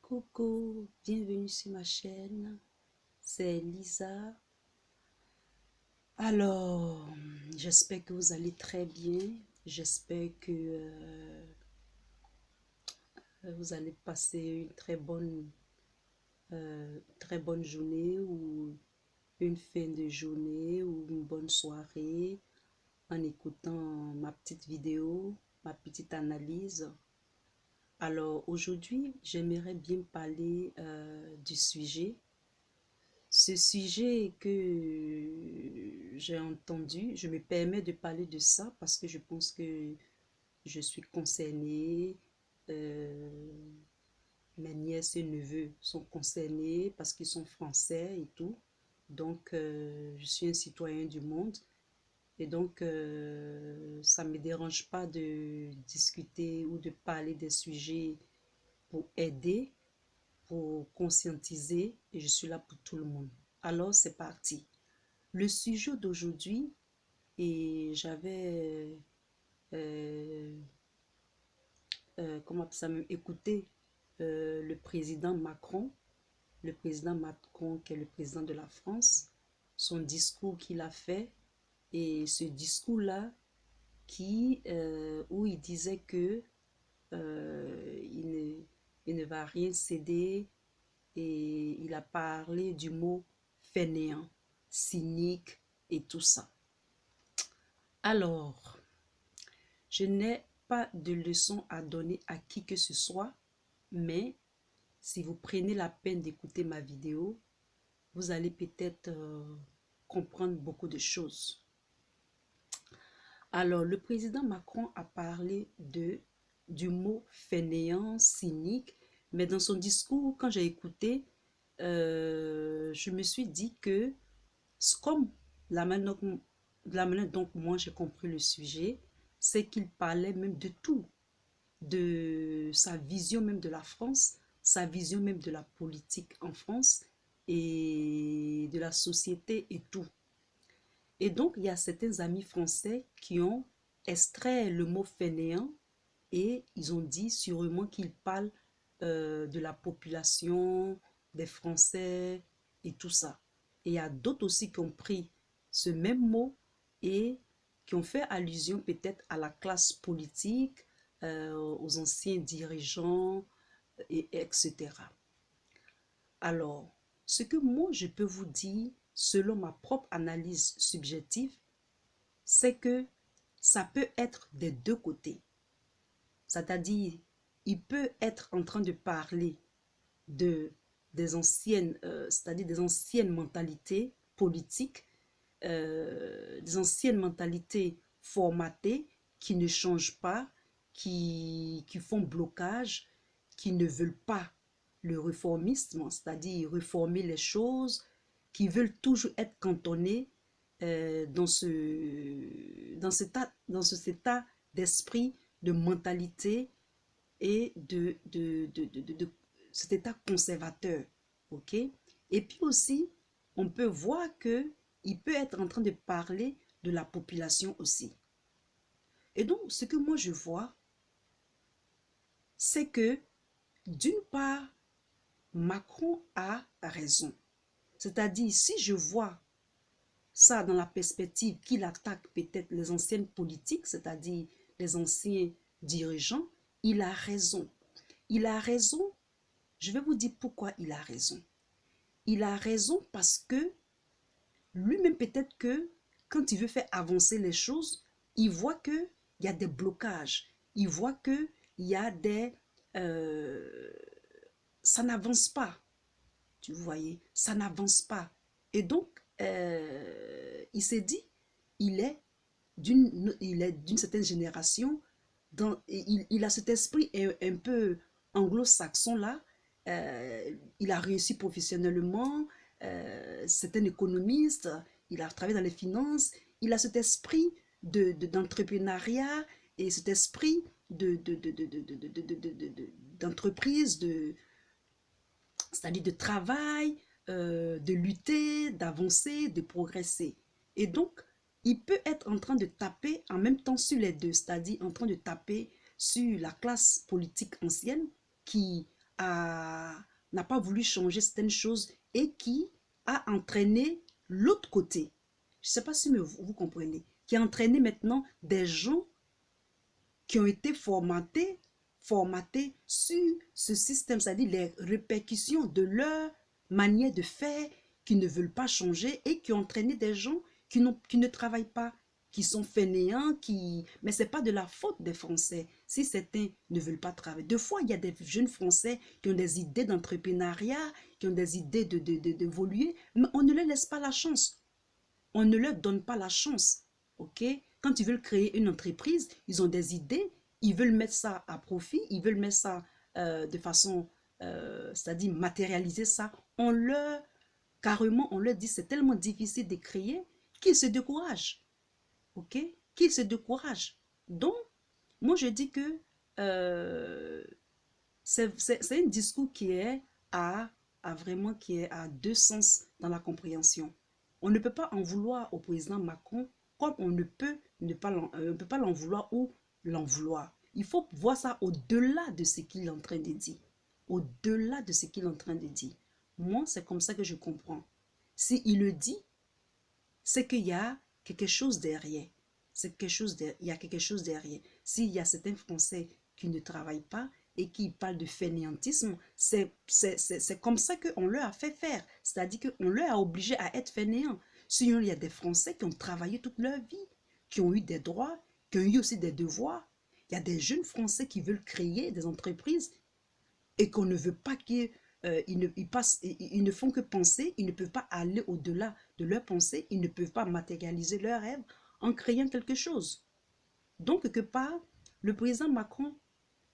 Coucou, bienvenue sur ma chaîne, c'est Lisa. Alors, j'espère que vous allez très bien, j'espère que vous allez passer une très bonne journée ou une fin de journée ou une bonne soirée en écoutant ma petite vidéo, ma petite analyse. Alors, aujourd'hui, j'aimerais bien parler du sujet. Ce sujet que j'ai entendu, je me permets de parler de ça parce que je pense que je suis concernée, euh, mes nièces et neveux sont concernés parce qu'ils sont français et tout. Donc, je suis un citoyen du monde et donc, ça ne me dérange pas de discuter ou de parler des sujets pour aider, pour conscientiser et je suis là pour tout le monde. Alors, c'est parti. Le sujet d'aujourd'hui, et j'avais, euh, comment ça me écouté le président Macron qui est le président de la France, son discours qu'il a fait, et ce discours-là où il disait que il ne va rien céder et il a parlé du mot fainéant, cynique et tout ça. Alors, je n'ai pas de leçon à donner à qui que ce soit, mais si vous prenez la peine d'écouter ma vidéo, vous allez peut-être comprendre beaucoup de choses. Alors, le président Macron a parlé du mot fainéant, cynique, mais dans son discours, quand j'ai écouté, je me suis dit que, comme la manière, la manière dont moi j'ai compris le sujet, c'est qu'il parlait même de tout, de sa vision même de la France, sa vision même de la politique en France et de la société et tout. Et donc, il y a certains amis français qui ont extrait le mot fainéant et ils ont dit sûrement qu'il parle de la population, des Français et tout ça. Et il y a d'autres aussi qui ont pris ce même mot et qui ont fait allusion peut-être à la classe politique, aux anciens dirigeants, et etc. Alors, ce que moi je peux vous dire, selon ma propre analyse subjective, c'est que ça peut être des deux côtés. C'est-à-dire, il peut être en train de parler de, des anciennes, c'est-à-dire des anciennes mentalités politiques, des anciennes mentalités formatées qui ne changent pas, qui font blocage, qui ne veulent pas le réformisme, c'est-à-dire réformer les choses, qui veulent toujours être cantonnés dans cet état d'esprit, de mentalité et de cet état conservateur. Ok? Et puis aussi, on peut voir que il peut être en train de parler de la population aussi. Et donc, ce que moi je vois, c'est que d'une part, Macron a raison. C'est-à-dire, si je vois ça dans la perspective qu'il attaque peut-être les anciennes politiques, c'est-à-dire les anciens dirigeants, il a raison. Il a raison. Je vais vous dire pourquoi il a raison. Il a raison parce que lui-même peut-être que quand il veut faire avancer les choses, il voit qu'il y a des blocages. Il voit qu'il y a des... euh, ça n'avance pas. Tu voyez, ça n'avance pas. Et donc, il s'est dit, il est d'une certaine génération, il a cet esprit un peu anglo-saxon là, il a réussi professionnellement, c'est un économiste, il a travaillé dans les finances, il a cet esprit d'entrepreneuriat et cet esprit d'entreprise, c'est-à-dire de travail, de lutter, d'avancer, de progresser. Et donc, il peut être en train de taper en même temps sur les deux, c'est-à-dire en train de taper sur la classe politique ancienne qui n'a pas voulu changer certaines choses et qui a entraîné l'autre côté. Je ne sais pas si vous comprenez. Qui a entraîné maintenant des gens qui ont été formatés sur ce système, c'est-à-dire les répercussions de leur manière de faire, qui ne veulent pas changer et qui ont entraîné des gens qui ne travaillent pas, qui sont fainéants, mais ce n'est pas de la faute des Français si certains ne veulent pas travailler. Deux fois, il y a des jeunes Français qui ont des idées d'entrepreneuriat, qui ont des idées d'évoluer, mais on ne leur laisse pas la chance. On ne leur donne pas la chance. Ok? Quand ils veulent créer une entreprise, ils ont des idées, ils veulent mettre ça à profit, ils veulent mettre ça de façon, c'est-à-dire matérialiser ça. Carrément, on leur dit c'est tellement difficile de créer qu'ils se découragent. Ok? Qu'ils se découragent. Donc, moi je dis que c'est un discours qui est vraiment qui est à deux sens dans la compréhension. On ne peut pas en vouloir au président Macron comme on ne peut pas l'en vouloir ou l'en vouloir. Il faut voir ça au-delà de ce qu'il est en train de dire. Au-delà de ce qu'il est en train de dire. Moi, c'est comme ça que je comprends. S'il le dit, c'est qu'il y a quelque chose derrière. Il y a quelque chose derrière. S'il y a certains Français qui ne travaillent pas et qui parlent de fainéantisme, c'est comme ça qu'on leur a fait faire. C'est-à-dire qu'on leur a obligé à être fainéants. Sinon, il y a des Français qui ont travaillé toute leur vie, qui ont eu des droits, qui ont eu aussi des devoirs. Il y a des jeunes Français qui veulent créer des entreprises et qu'on ne veut pas qu'ils ils ne font que penser, ils ne peuvent pas aller au-delà de leurs pensées, ils ne peuvent pas matérialiser leurs rêves en créant quelque chose. Donc, quelque part, le président Macron,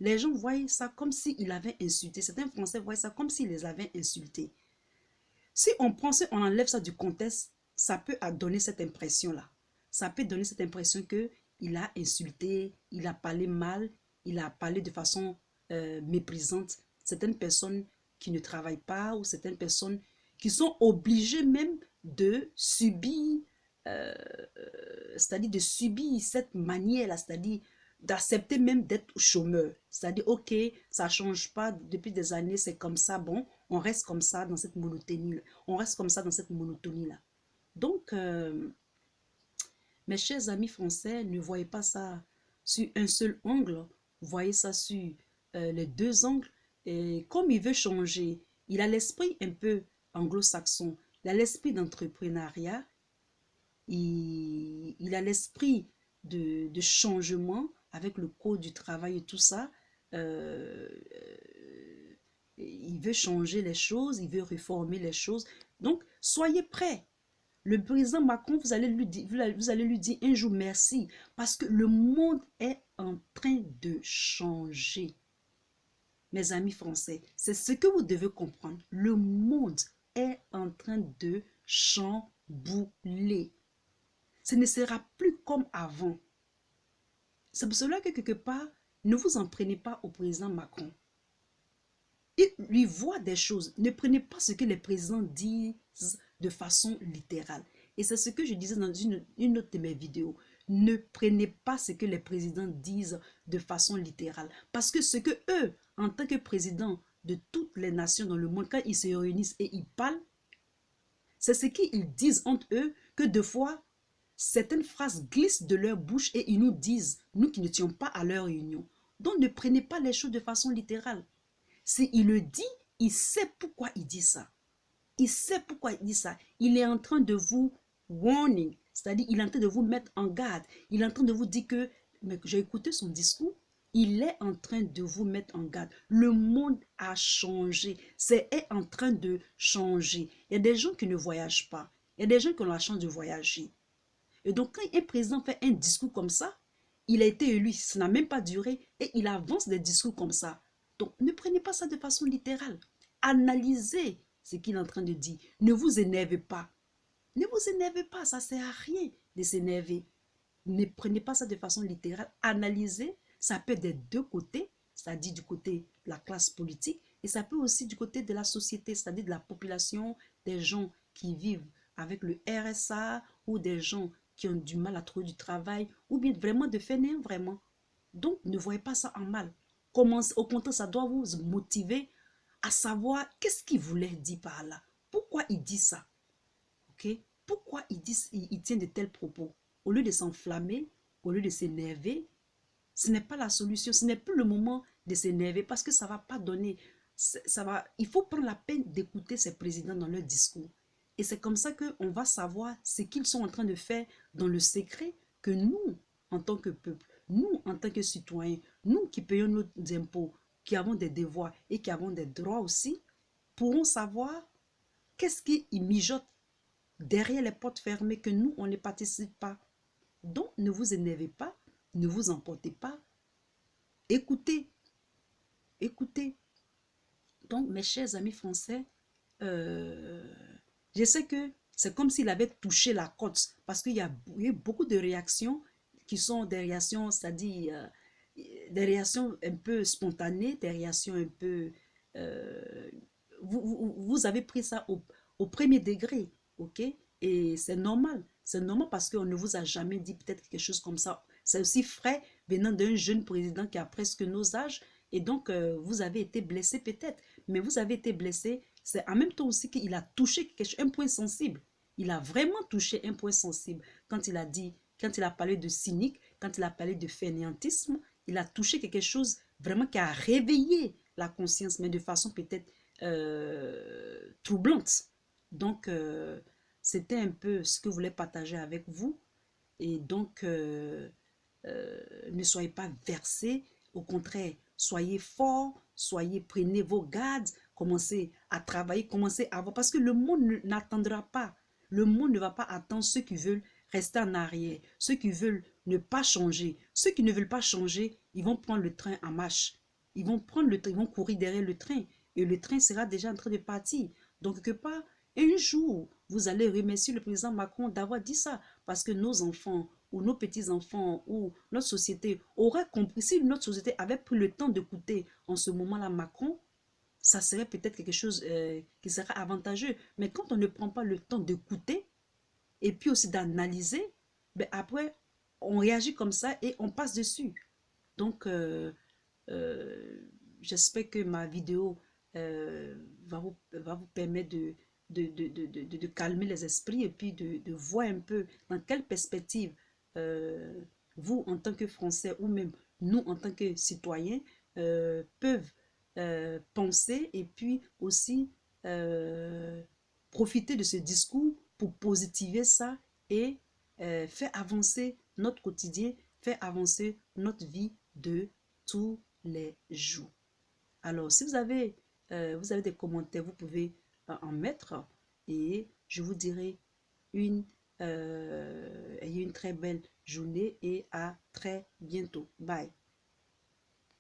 les gens voyaient ça comme s'il avait insulté. Certains Français voyaient ça comme s'il les avait insultés. Si on pense, on enlève ça du contexte, ça peut donner cette impression-là. Ça peut donner cette impression qu'il a insulté, il a parlé mal, il a parlé de façon méprisante certaines personnes qui ne travaillent pas ou certaines personnes qui sont obligées même de subir, c'est-à-dire de subir cette manière-là, c'est-à-dire d'accepter même d'être chômeur. C'est-à-dire, ok, ça ne change pas depuis des années, c'est comme ça, bon, on reste comme ça dans cette monotonie-là. On reste comme ça dans cette monotonie-là. Donc, mes chers amis français, ne voyez pas ça sur un seul angle, voyez ça sur les deux angles. Et comme il veut changer, il a l'esprit un peu anglo-saxon, il a l'esprit d'entrepreneuriat, il a l'esprit de changement avec le code du travail et tout ça. Il veut changer les choses, il veut réformer les choses. Donc, soyez prêts. Le président Macron, vous allez lui dire un jour merci parce que le monde est en train de changer. Mes amis français, c'est ce que vous devez comprendre. Le monde est en train de chambouler. Ce ne sera plus comme avant. C'est pour cela que quelque part, ne vous en prenez pas au président Macron. Il lui voit des choses. Ne prenez pas ce que les présidents disent de façon littérale. Et c'est ce que je disais dans une autre de mes vidéos. Ne prenez pas ce que les présidents disent de façon littérale. Parce que ce que eux, en tant que présidents de toutes les nations dans le monde, quand ils se réunissent et ils parlent, c'est ce qu'ils disent entre eux que deux fois, certaines phrases glissent de leur bouche et ils nous disent, nous qui ne tiens pas à leur réunion. Donc ne prenez pas les choses de façon littérale. S'il le dit, il sait pourquoi il dit ça. Il sait pourquoi il dit ça. Il est en train de vous warning, c'est-à-dire il est en train de vous mettre en garde. Il est en train de vous dire que, mais j'ai écouté son discours, il est en train de vous mettre en garde. Le monde a changé. C'est en train de changer. Il y a des gens qui ne voyagent pas. Il y a des gens qui ont la chance de voyager. Et donc, quand un président fait un discours comme ça, il a été élu, ça n'a même pas duré, et il avance des discours comme ça. Donc, ne prenez pas ça de façon littérale. Analysez ce qu'il est en train de dire. Ne vous énervez pas. Ne vous énervez pas, ça ne sert à rien de s'énerver. Ne prenez pas ça de façon littérale. Analysez, ça peut être des deux côtés, c'est-à-dire du côté de la classe politique, et ça peut aussi du côté de la société, c'est-à-dire de la population, des gens qui vivent avec le RSA, ou des gens qui ont du mal à trouver du travail, ou bien vraiment de fainéants, vraiment. Donc, ne voyez pas ça en mal. Commencez, au contraire, ça doit vous motiver à savoir qu'est-ce qu'il voulait dire par là. Pourquoi il dit ça? Ok? Pourquoi il tient de tels propos? Au lieu de s'enflammer, au lieu de s'énerver, ce n'est pas la solution. Ce n'est plus le moment de s'énerver parce que ça ne va pas donner. Il faut prendre la peine d'écouter ces présidents dans leur discours. Et c'est comme ça qu'on va savoir ce qu'ils sont en train de faire dans le secret que nous, en tant que peuple, nous, en tant que citoyens, nous qui payons nos impôts, qui avons des devoirs et qui avons des droits aussi, pourrons savoir qu'est-ce qu'ils mijotent derrière les portes fermées que nous, on ne participe pas. Donc, ne vous énervez pas, ne vous emportez pas. Écoutez, écoutez. Donc, mes chers amis français, euh, je sais que c'est comme s'il avait touché la côte parce qu'il y a eu beaucoup de réactions qui sont des réactions, c'est-à-dire des réactions un peu spontanées, des réactions un peu... euh, vous avez pris ça au premier degré, ok? Et c'est normal parce qu'on ne vous a jamais dit peut-être quelque chose comme ça. C'est aussi frais venant d'un jeune président qui a presque nos âges et donc vous avez été blessé peut-être, mais vous avez été blessé, c'est en même temps aussi qu'il a touché un point sensible. Il a vraiment touché un point sensible quand il a dit, quand il a parlé de cynique, quand il a parlé de fainéantisme, il a touché quelque chose vraiment qui a réveillé la conscience, mais de façon peut-être troublante. Donc, c'était un peu ce que je voulais partager avec vous. Et donc, ne soyez pas versés. Au contraire, soyez forts, prenez vos gardes, commencez à travailler, commencez à voir. Parce que le monde n'attendra pas. Le monde ne va pas attendre ceux qui veulent rester en arrière, ceux qui veulent ne pas changer. Ceux qui ne veulent pas changer, ils vont prendre le train en marche. Ils vont prendre le train, ils vont courir derrière le train. Et le train sera déjà en train de partir. Donc, quelque part, un jour, vous allez remercier le président Macron d'avoir dit ça. Parce que nos enfants ou nos petits-enfants ou notre société auraient compris, si notre société avait pris le temps d'écouter en ce moment-là Macron, ça serait peut-être quelque chose qui serait avantageux. Mais quand on ne prend pas le temps d'écouter et puis aussi d'analyser, ben après, on réagit comme ça et on passe dessus. Donc, euh, j'espère que ma vidéo va vous permettre de calmer les esprits et puis de voir un peu dans quelle perspective vous, en tant que Français, ou même nous, en tant que citoyens, peuvent penser et puis aussi euh, profiter de ce discours pour positiver ça et faire avancer notre quotidien, faire avancer notre vie de tous les jours. Alors, si vous avez des commentaires, vous pouvez en mettre et je vous dirai une, ayez une très belle journée et à très bientôt. Bye.